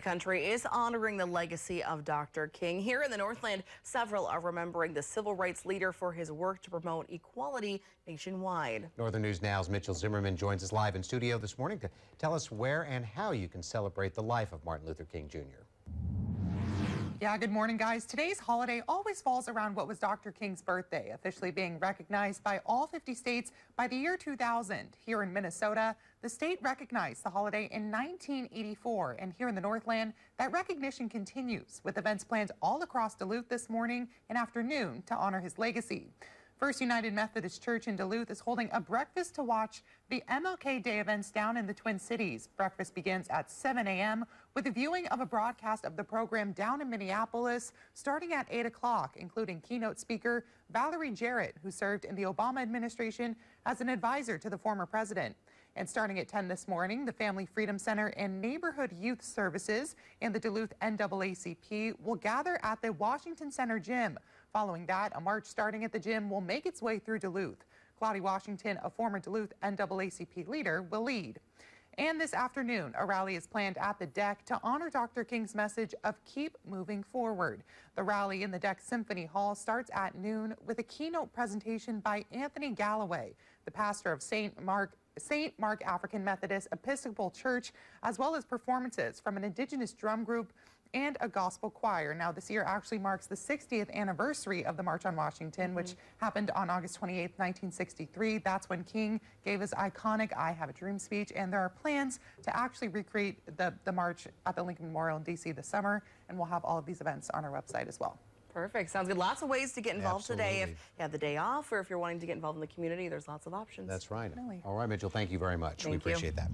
Country is honoring the legacy of Dr. King. Here in the Northland, several are remembering the civil rights leader for his work to promote equality nationwide. Northern News Now's Mitchell Zimmerman joins us live in studio this morning to tell us where and how you can celebrate the life of Martin Luther King Jr. Yeah, good morning, guys. Today's holiday always falls around what was Dr. King's birthday, officially being recognized by all 50 states by the year 2000. Here in Minnesota, the state recognized the holiday in 1984, and here in the Northland, that recognition continues with events planned all across Duluth this morning and afternoon to honor his legacy. First United Methodist Church in Duluth is holding a breakfast to watch the MLK Day events down in the Twin Cities. Breakfast begins at 7 a.m. with a viewing of a broadcast of the program down in Minneapolis starting at 8 o'clock, including keynote speaker Valerie Jarrett, who served in the Obama administration as an advisor to the former president. And starting at 10 this morning, the Family Freedom Center and Neighborhood Youth Services and the Duluth NAACP will gather at the Washington Center gym. Following that, a march starting at the gym will make its way through Duluth. Claudia Washington, a former Duluth NAACP leader, will lead. And this afternoon, a rally is planned at the deck to honor Dr. King's message of keep moving forward. The rally in the Deck Symphony Hall starts at noon with a keynote presentation by Anthony Galloway, the pastor of St. Mark African Methodist Episcopal Church, as well as performances from an indigenous drum group and a gospel choir. Now, this year actually marks the 60th anniversary of the March on Washington, which happened on August 28, 1963. That's when King gave his iconic I Have a Dream speech, and there are plans to actually recreate the march at the Lincoln Memorial in D.C. this summer, and we'll have all of these events on our website as well. Perfect. Sounds good. Lots of ways to get involved today. If you have the day off or if you're wanting to get involved in the community, there's lots of options. That's right. Really. All right, Mitchell, thank you very much. We appreciate that.